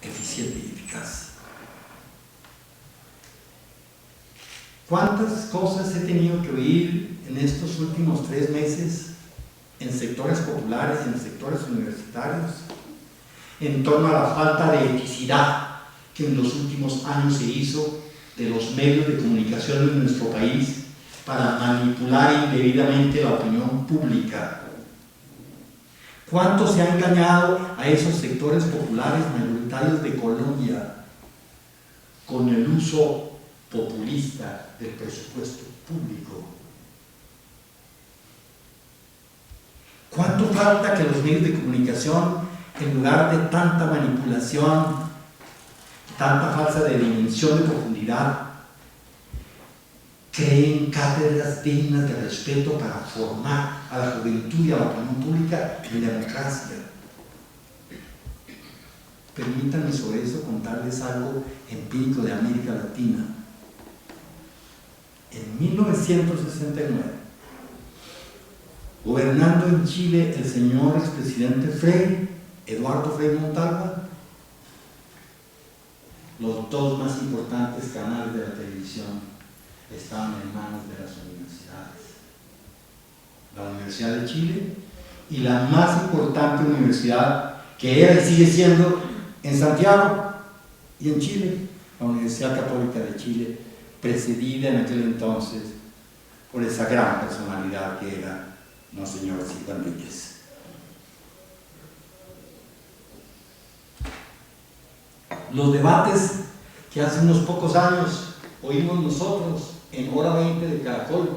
eficiente y eficaz. ¿Cuántas cosas he tenido que oír en estos últimos 3 meses en sectores populares y en sectores universitarios en torno a la falta de eticidad que en los últimos años se hizo de los medios de comunicación en nuestro país para manipular indebidamente la opinión pública? ¿Cuánto se ha engañado a esos sectores populares mayoritarios de Colombia con el uso populista del presupuesto público? ¿Cuánto falta que los medios de comunicación, en lugar de tanta manipulación, tanta falsa de dimensión de profundidad, creen cátedras dignas de respeto para formar a la juventud y a la opinión pública en democracia? Permítanme sobre eso contarles algo empírico de América Latina. En 1969, gobernando en Chile el señor expresidente Frei, Eduardo Frei Montalva, los 2 más importantes canales de la televisión estaban en manos de las universidades. La Universidad de Chile y la más importante universidad que era y sigue siendo en Santiago y en Chile, la Universidad Católica de Chile, presidida en aquel entonces por esa gran personalidad que era Monseñor Silva Núñez. Los debates que hace unos pocos años oímos nosotros en Hora 20 de Caracol,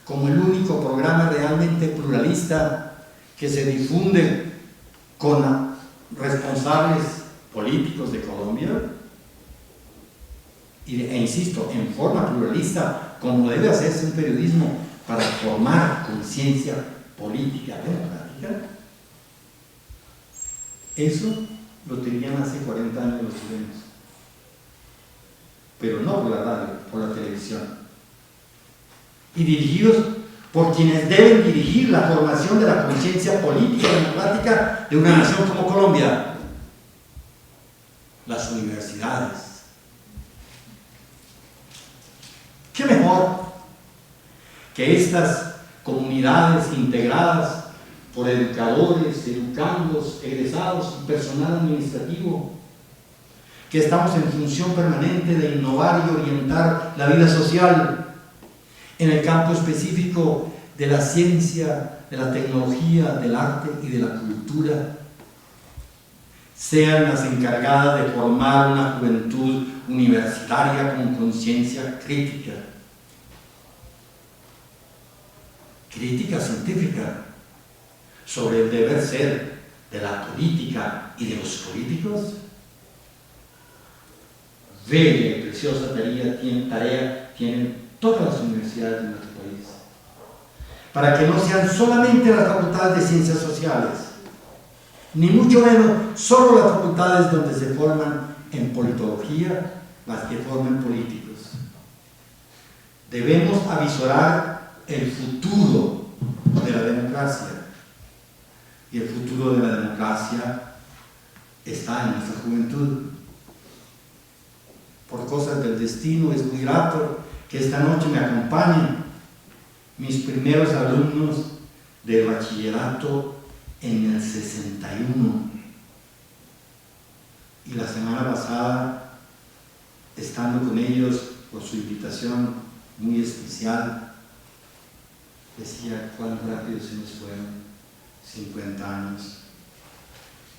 como el único programa realmente pluralista que se difunde con responsables políticos de Colombia, e insisto, en forma pluralista, como debe hacerse un periodismo para formar conciencia política democrática, eso lo tenían hace 40 años los chilenos, pero no por la radio, por la televisión, y dirigidos por quienes deben dirigir la formación de la conciencia política democrática de una nación como Colombia: las universidades. ¿Qué mejor que estas comunidades integradas por educadores, educandos, egresados y personal administrativo, que estamos en función permanente de innovar y orientar la vida social en el campo específico de la ciencia, de la tecnología, del arte y de la cultura, sean las encargadas de formar una juventud universitaria con conciencia crítica científica sobre el deber ser de la política y de los políticos? Bella y preciosa tarea tienen todas las universidades de nuestro país, para que no sean solamente las facultades de ciencias sociales, ni mucho menos solo las facultades donde se forman en politología las que forman políticos. Debemos avisorar el futuro de la democracia, y el futuro de la democracia está en nuestra juventud. Por cosas del destino es muy grato que esta noche me acompañen mis primeros alumnos de bachillerato en el 61, y la semana pasada, estando con ellos por su invitación muy especial, decía cuán rápido se nos fueron 50 años,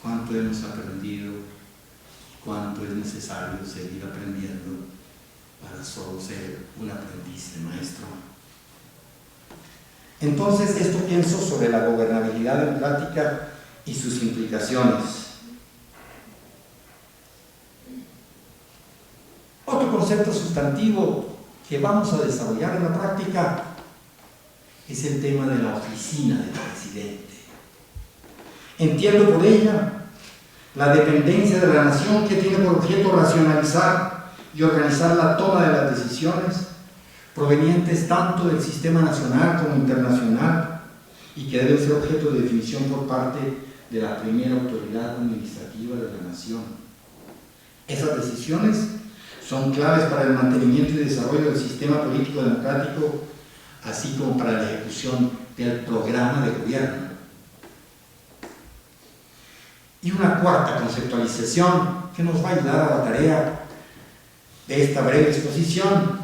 cuánto hemos aprendido, cuánto es necesario seguir aprendiendo para solo ser un aprendiz de maestro. Entonces, esto pienso sobre la gobernabilidad democrática y sus implicaciones. Otro concepto sustantivo que vamos a desarrollar en la práctica es el tema de la oficina del presidente. Entiendo por ella la dependencia de la nación, que tiene por objeto racionalizar y organizar la toma de las decisiones provenientes tanto del sistema nacional como internacional, y que debe ser objeto de definición por parte de la primera autoridad administrativa de la nación. Esas decisiones son claves para el mantenimiento y desarrollo del sistema político democrático, así como para la ejecución del programa de gobierno. Y una cuarta conceptualización que nos va a ayudar a la tarea de esta breve exposición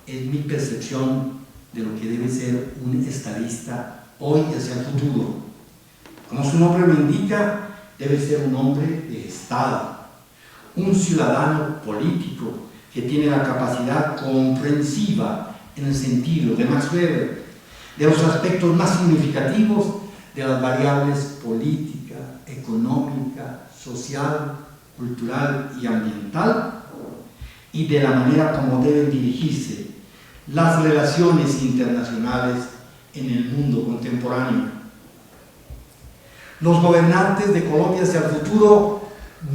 es mi percepción de lo que debe ser un estadista hoy hacia el futuro. Como su nombre lo indica, debe ser un hombre de Estado, un ciudadano político que tiene la capacidad comprensiva, en el sentido de Max Weber, de los aspectos más significativos de las variables política, económica, social, cultural y ambiental, y de la manera como deben dirigirse las relaciones internacionales en el mundo contemporáneo. Los gobernantes de Colombia hacia el futuro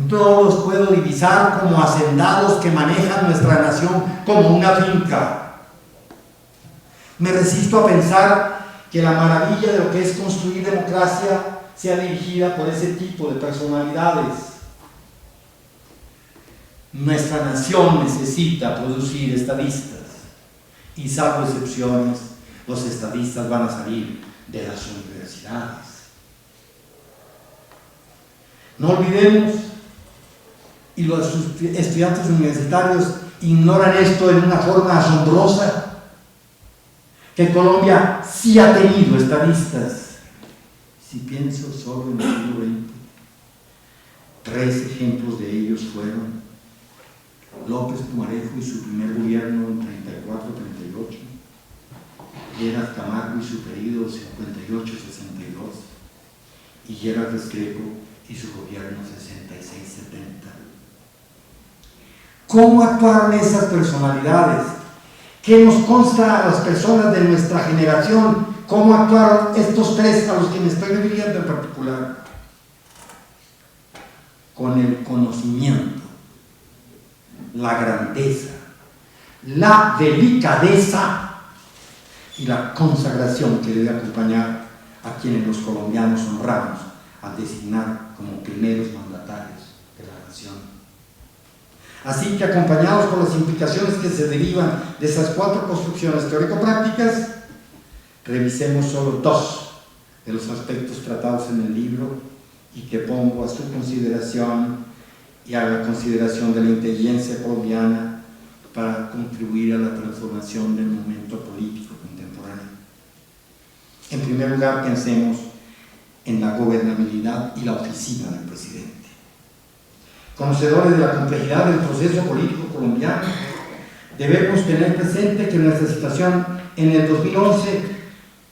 no los puedo divisar como hacendados que manejan nuestra nación como una finca. Me resisto a pensar que la maravilla de lo que es construir democracia sea dirigida por ese tipo de personalidades. Nuestra nación necesita producir estadistas, y salvo excepciones, los estadistas van a salir de las universidades. No olvidemos, y los estudiantes universitarios ignoran esto en una forma asombrosa, que Colombia sí ha tenido estadistas. Si pienso solo en el siglo XX, 3 ejemplos de ellos fueron López Pumarejo y su primer gobierno en 34-38, Gerard Camargo y su periodo 58-62, y Gerard Restrepo y su gobierno 66-70. ¿Cómo actuaron esas personalidades? ¿Qué nos consta a las personas de nuestra generación? ¿Cómo actuaron estos 3 a los que me estoy refiriendo en particular? Con el conocimiento, la grandeza, la delicadeza y la consagración que debe acompañar a quienes los colombianos honramos al designar como primeros mandatarios de la nación. Así que, acompañados por las implicaciones que se derivan de esas 4 construcciones teórico-prácticas, revisemos solo 2 de los aspectos tratados en el libro y que pongo a su consideración y a la consideración de la inteligencia colombiana para contribuir a la transformación del momento político contemporáneo. En primer lugar, pensemos en la gobernabilidad y la oficina del presidente. Conocedores de la complejidad del proceso político colombiano, debemos tener presente que nuestra situación en el 2011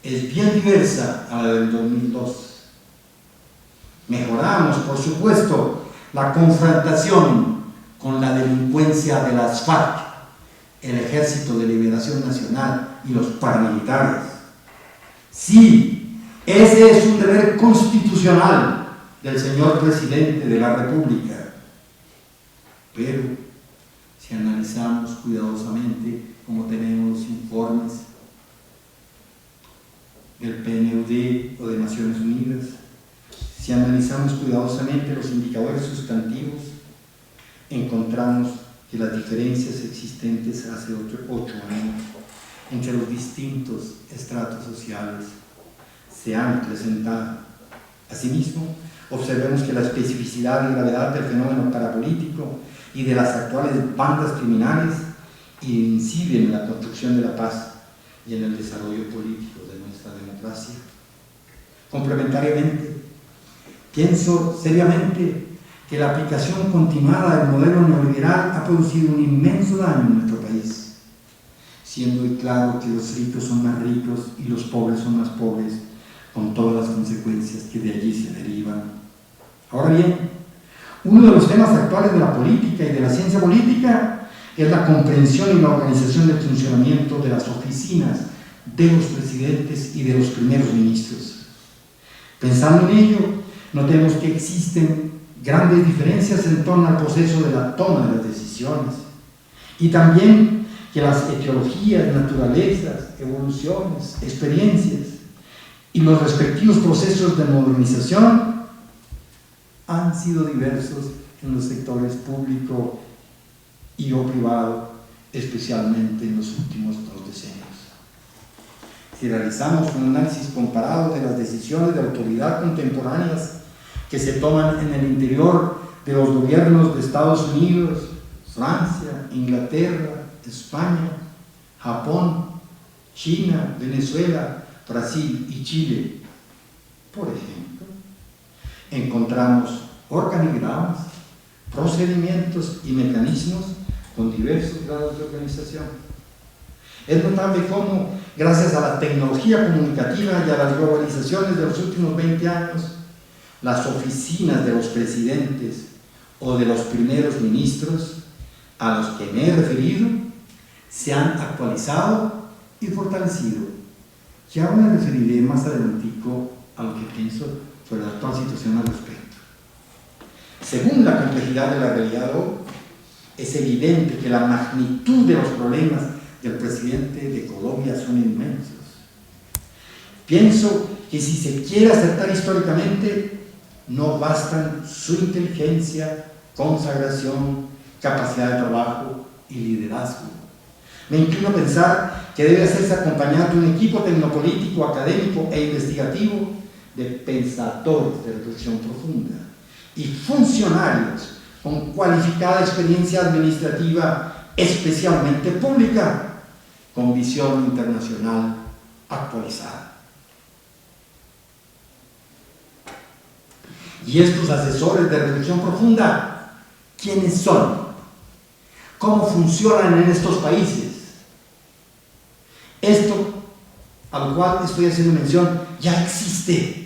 es bien diversa a la del 2002. Mejoramos, por supuesto, la confrontación con la delincuencia de las FARC, el Ejército de Liberación Nacional y los paramilitares. Sí, ese es un deber constitucional del señor presidente de la República. Pero si analizamos cuidadosamente, como tenemos los informes del PNUD o de Naciones Unidas, si analizamos cuidadosamente los indicadores sustantivos, encontramos que las diferencias existentes hace 8 años entre los distintos estratos sociales se han presentado. Asimismo, observemos que la especificidad y gravedad del fenómeno parapolítico y de las actuales bandas criminales inciden en la construcción de la paz y en el desarrollo político de nuestra democracia. Complementariamente, pienso seriamente que la aplicación continuada del modelo neoliberal ha producido un inmenso daño en nuestro país, siendo hoy claro que los ricos son más ricos y los pobres son más pobres, con todas las consecuencias que de allí se derivan. Ahora bien, uno de los temas actuales de la política y de la ciencia política es la comprensión y la organización del funcionamiento de las oficinas de los presidentes y de los primeros ministros. Pensando en ello, notemos que existen grandes diferencias en torno al proceso de la toma de las decisiones y también que las etiologías, naturalezas, evoluciones, experiencias y los respectivos procesos de modernización han sido diversos en los sectores público y o privado, especialmente en los últimos 2 decenios. Si realizamos un análisis comparado de las decisiones de autoridad contemporáneas que se toman en el interior de los gobiernos de Estados Unidos, Francia, Inglaterra, España, Japón, China, Venezuela, Brasil y Chile, por ejemplo, encontramos organigramas, procedimientos y mecanismos con diversos grados de organización. Es notable cómo, gracias a la tecnología comunicativa y a las globalizaciones de los últimos 20 años, las oficinas de los presidentes o de los primeros ministros a los que me he referido se han actualizado y fortalecido. Ya me referiré más adelantico a lo que pienso sobre la actual situación al respecto. Según la complejidad de la realidad hoy, es evidente que la magnitud de los problemas del presidente de Colombia son inmensos. Pienso que si se quiere acertar históricamente, no bastan su inteligencia, consagración, capacidad de trabajo y liderazgo. Me inclino a pensar que debe hacerse acompañado de un equipo tecnopolítico, académico e investigativo de pensadores de reflexión profunda y funcionarios con cualificada experiencia administrativa, especialmente pública, con visión internacional actualizada. Y estos asesores de reflexión profunda, ¿quiénes son? ¿Cómo funcionan en estos países? Esto, a lo cual estoy haciendo mención, ya existe.